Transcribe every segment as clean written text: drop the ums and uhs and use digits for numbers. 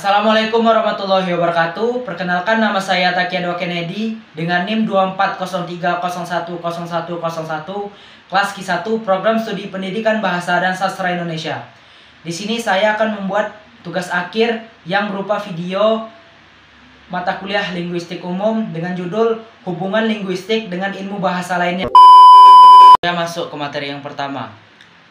Assalamualaikum warahmatullahi wabarakatuh. Perkenalkan, nama saya Takiadwa Kennedy dengan NIM 2403010101 kelas Q1 Program Studi Pendidikan Bahasa dan Sastra Indonesia. Di sini saya akan membuat tugas akhir yang berupa video mata kuliah linguistik umum dengan judul Hubungan Linguistik dengan Ilmu Bahasa Lainnya. Saya masuk ke materi yang pertama.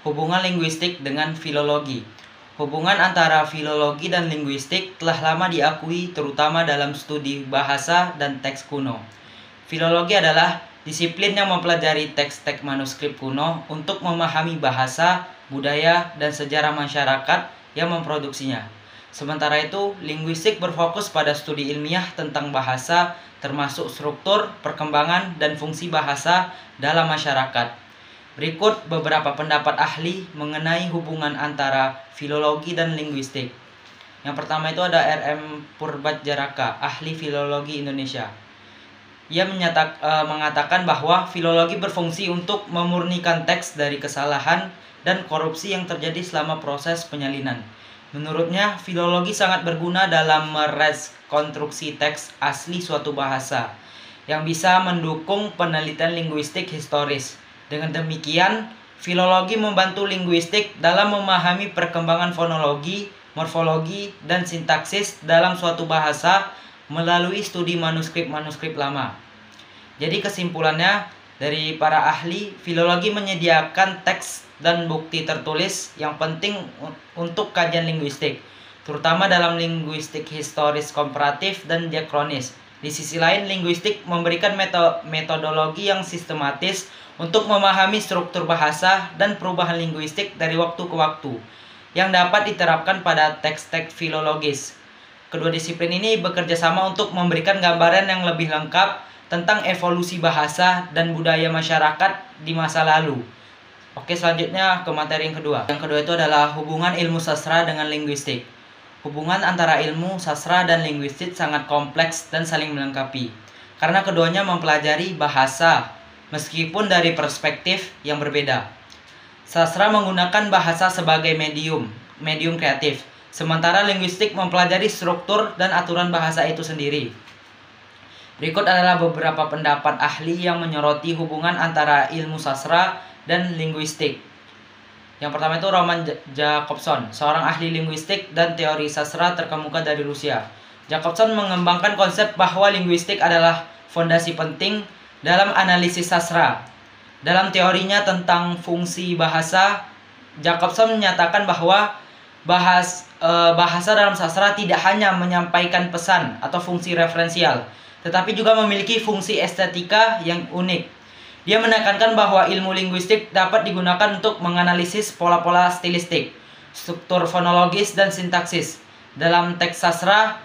Hubungan linguistik dengan filologi. Hubungan antara filologi dan linguistik telah lama diakui terutama dalam studi bahasa dan teks kuno. Filologi adalah disiplin yang mempelajari teks-teks manuskrip kuno untuk memahami bahasa, budaya, dan sejarah masyarakat yang memproduksinya. Sementara itu, linguistik berfokus pada studi ilmiah tentang bahasa, termasuk struktur, perkembangan, dan fungsi bahasa dalam masyarakat. Berikut beberapa pendapat ahli mengenai hubungan antara filologi dan linguistik. Yang pertama itu ada R.M. Purbatjaraka, ahli filologi Indonesia. Ia mengatakan bahwa filologi berfungsi untuk memurnikan teks dari kesalahan dan korupsi yang terjadi selama proses penyalinan. Menurutnya, filologi sangat berguna dalam merekonstruksi teks asli suatu bahasa yang bisa mendukung penelitian linguistik historis. Dengan demikian, filologi membantu linguistik dalam memahami perkembangan fonologi, morfologi, dan sintaksis dalam suatu bahasa melalui studi manuskrip-manuskrip lama. Jadi kesimpulannya, dari para ahli, filologi menyediakan teks dan bukti tertulis yang penting untuk kajian linguistik, terutama dalam linguistik historis komparatif dan diakronis. Di sisi lain, linguistik memberikan metodologi yang sistematis untuk memahami struktur bahasa dan perubahan linguistik dari waktu ke waktu, yang dapat diterapkan pada teks-teks filologis. Kedua disiplin ini bekerja sama untuk memberikan gambaran yang lebih lengkap tentang evolusi bahasa dan budaya masyarakat di masa lalu. Oke, selanjutnya ke materi yang kedua. Yang kedua itu adalah hubungan ilmu sastra dengan linguistik. Hubungan antara ilmu sastra dan linguistik sangat kompleks dan saling melengkapi, karena keduanya mempelajari bahasa, meskipun dari perspektif yang berbeda. Sastra menggunakan bahasa sebagai medium kreatif, sementara linguistik mempelajari struktur dan aturan bahasa itu sendiri. Berikut adalah beberapa pendapat ahli yang menyoroti hubungan antara ilmu sastra dan linguistik. Yang pertama itu Roman Jakobson, seorang ahli linguistik dan teori sastra terkemuka dari Rusia. Jakobson mengembangkan konsep bahwa linguistik adalah fondasi penting dalam analisis sastra. Dalam teorinya tentang fungsi bahasa, Jakobson menyatakan bahwa bahasa dalam sastra tidak hanya menyampaikan pesan atau fungsi referensial, tetapi juga memiliki fungsi estetika yang unik. Dia menekankan bahwa ilmu linguistik dapat digunakan untuk menganalisis pola-pola stilistik, struktur fonologis, dan sintaksis. Dalam teks sastra,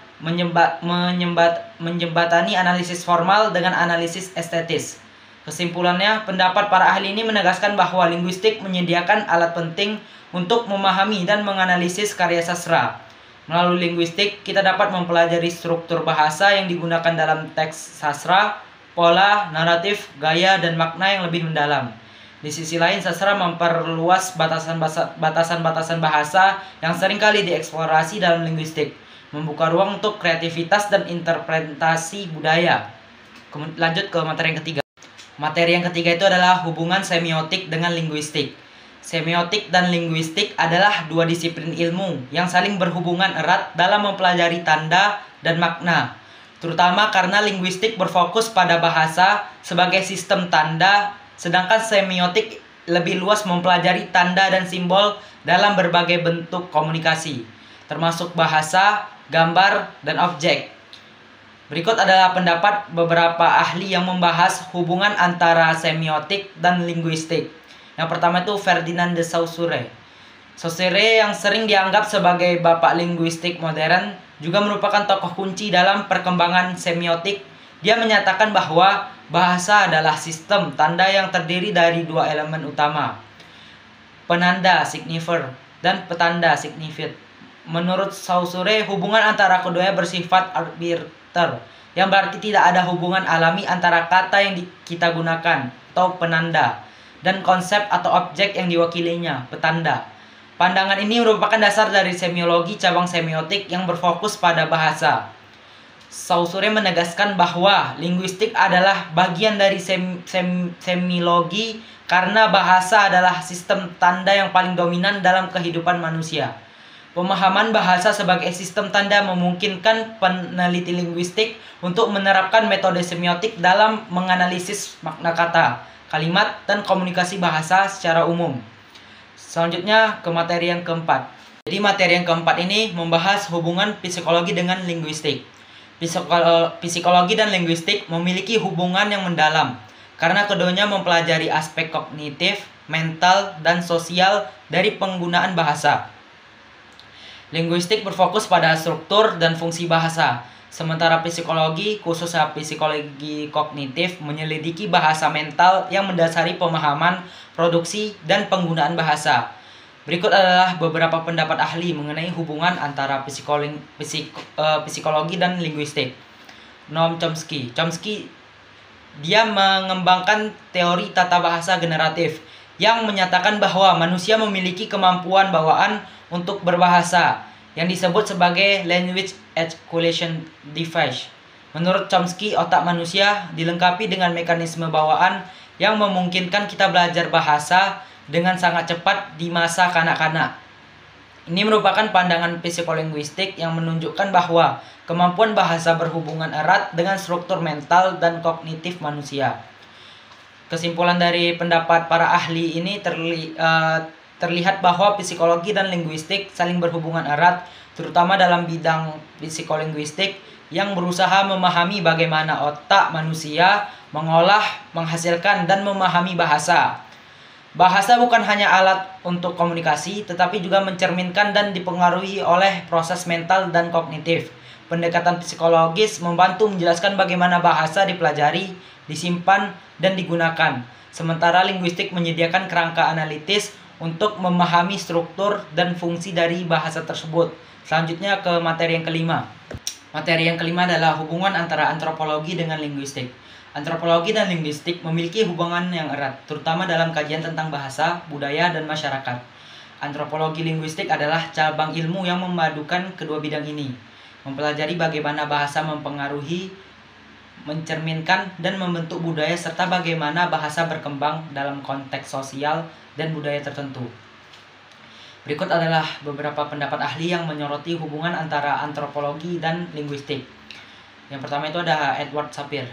menjembatani analisis formal dengan analisis estetis. Kesimpulannya, pendapat para ahli ini menegaskan bahwa linguistik menyediakan alat penting untuk memahami dan menganalisis karya sastra. Melalui linguistik, kita dapat mempelajari struktur bahasa yang digunakan dalam teks sastra, pola, naratif, gaya, dan makna yang lebih mendalam. Di sisi lain, sastra memperluas batasan-batasan bahasa yang seringkali dieksplorasi dalam linguistik, membuka ruang untuk kreativitas dan interpretasi budaya. Lanjut ke materi yang ketiga. Materi yang ketiga itu adalah hubungan semiotik dengan linguistik. Semiotik dan linguistik adalah dua disiplin ilmu yang saling berhubungan erat dalam mempelajari tanda dan makna, terutama karena linguistik berfokus pada bahasa sebagai sistem tanda, sedangkan semiotik lebih luas mempelajari tanda dan simbol dalam berbagai bentuk komunikasi, termasuk bahasa, gambar, dan objek. Berikut adalah pendapat beberapa ahli yang membahas hubungan antara semiotik dan linguistik. Yang pertama itu Ferdinand de Saussure. Saussure yang sering dianggap sebagai bapak linguistik modern juga merupakan tokoh kunci dalam perkembangan semiotik. Dia menyatakan bahwa bahasa adalah sistem tanda yang terdiri dari dua elemen utama, penanda signifier dan petanda signified. Menurut Saussure, hubungan antara keduanya bersifat arbiter, yang berarti tidak ada hubungan alami antara kata yang kita gunakan atau penanda dan konsep atau objek yang diwakilinya, petanda. Pandangan ini merupakan dasar dari semiologi cabang semiotik yang berfokus pada bahasa. Saussure menegaskan bahwa linguistik adalah bagian dari semiologi karena bahasa adalah sistem tanda yang paling dominan dalam kehidupan manusia. Pemahaman bahasa sebagai sistem tanda memungkinkan peneliti linguistik untuk menerapkan metode semiotik dalam menganalisis makna kata, kalimat, dan komunikasi bahasa secara umum. Selanjutnya ke materi yang keempat. Jadi materi yang keempat ini membahas hubungan psikologi dengan linguistik. Psikologi dan linguistik memiliki hubungan yang mendalam karena keduanya mempelajari aspek kognitif, mental, dan sosial dari penggunaan bahasa. Linguistik berfokus pada struktur dan fungsi bahasa, sementara psikologi, khususnya psikologi kognitif, menyelidiki bahasa mental yang mendasari pemahaman, produksi, dan penggunaan bahasa. Berikut adalah beberapa pendapat ahli mengenai hubungan antara psikologi dan linguistik. Noam Chomsky. Dia mengembangkan teori tata bahasa generatif yang menyatakan bahwa manusia memiliki kemampuan bawaan untuk berbahasa yang disebut sebagai language acquisition device. Menurut Chomsky, otak manusia dilengkapi dengan mekanisme bawaan yang memungkinkan kita belajar bahasa dengan sangat cepat di masa kanak-kanak. Ini merupakan pandangan psikolinguistik yang menunjukkan bahwa kemampuan bahasa berhubungan erat dengan struktur mental dan kognitif manusia. Kesimpulan dari pendapat para ahli ini terlihat bahwa psikologi dan linguistik saling berhubungan erat, terutama dalam bidang psikolinguistik yang berusaha memahami bagaimana otak manusia mengolah, menghasilkan, dan memahami bahasa. Bahasa bukan hanya alat untuk komunikasi, tetapi juga mencerminkan dan dipengaruhi oleh proses mental dan kognitif. Pendekatan psikologis membantu menjelaskan bagaimana bahasa dipelajari, disimpan, dan digunakan. Sementara linguistik menyediakan kerangka analitis untuk memahami struktur dan fungsi dari bahasa tersebut. Selanjutnya ke materi yang kelima. Materi yang kelima adalah hubungan antara antropologi dengan linguistik. Antropologi dan linguistik memiliki hubungan yang erat, terutama dalam kajian tentang bahasa, budaya, dan masyarakat. Antropologi linguistik adalah cabang ilmu yang memadukan kedua bidang ini, mempelajari bagaimana bahasa mempengaruhi, mencerminkan, dan membentuk budaya serta bagaimana bahasa berkembang dalam konteks sosial dan budaya tertentu. Berikut adalah beberapa pendapat ahli yang menyoroti hubungan antara antropologi dan linguistik. Yang pertama itu ada Edward Sapir.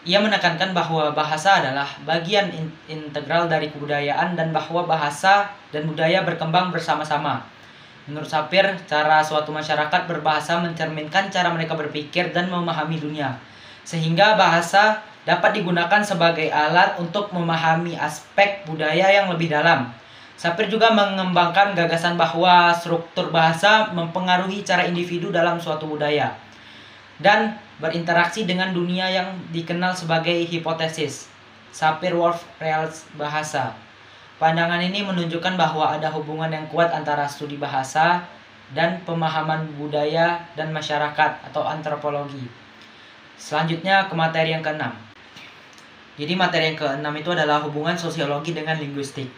Ia menekankan bahwa bahasa adalah bagian integral dari kebudayaan dan bahwa bahasa dan budaya berkembang bersama-sama. Menurut Sapir, cara suatu masyarakat berbahasa mencerminkan cara mereka berpikir dan memahami dunia, sehingga bahasa dapat digunakan sebagai alat untuk memahami aspek budaya yang lebih dalam. Sapir juga mengembangkan gagasan bahwa struktur bahasa mempengaruhi cara individu dalam suatu budaya dan berinteraksi dengan dunia yang dikenal sebagai hipotesis Sapir-Whorf reals bahasa. Pandangan ini menunjukkan bahwa ada hubungan yang kuat antara studi bahasa dan pemahaman budaya dan masyarakat atau antropologi. Selanjutnya ke materi yang keenam. Jadi materi yang keenam itu adalah hubungan sosiologi dengan linguistik.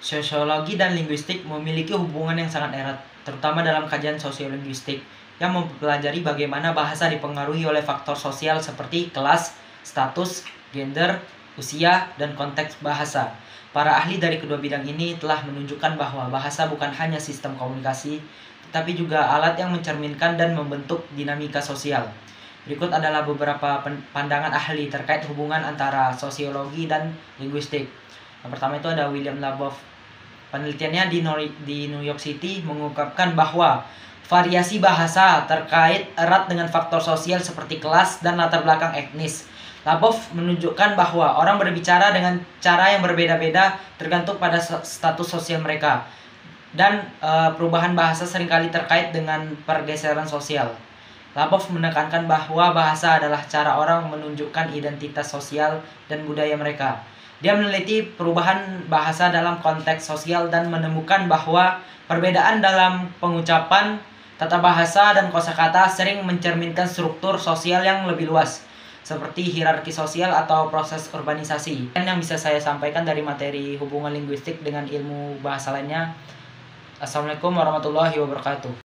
Sosiologi dan linguistik memiliki hubungan yang sangat erat, terutama dalam kajian sosiolinguistik yang mempelajari bagaimana bahasa dipengaruhi oleh faktor sosial seperti kelas, status, gender, usia, dan konteks bahasa. Para ahli dari kedua bidang ini telah menunjukkan bahwa bahasa bukan hanya sistem komunikasi, tetapi juga alat yang mencerminkan dan membentuk dinamika sosial. Berikut adalah beberapa pandangan ahli terkait hubungan antara sosiologi dan linguistik. Yang pertama itu ada William Labov. Penelitiannya di New York City mengungkapkan bahwa variasi bahasa terkait erat dengan faktor sosial seperti kelas dan latar belakang etnis. Labov menunjukkan bahwa orang berbicara dengan cara yang berbeda-beda tergantung pada status sosial mereka. Dan perubahan bahasa seringkali terkait dengan pergeseran sosial. Labov menekankan bahwa bahasa adalah cara orang menunjukkan identitas sosial dan budaya mereka. Dia meneliti perubahan bahasa dalam konteks sosial dan menemukan bahwa perbedaan dalam pengucapan, tata bahasa, dan kosakata sering mencerminkan struktur sosial yang lebih luas, seperti hierarki sosial atau proses urbanisasi. Dan yang bisa saya sampaikan dari materi hubungan linguistik dengan ilmu bahasa lainnya, Assalamualaikum warahmatullahi wabarakatuh.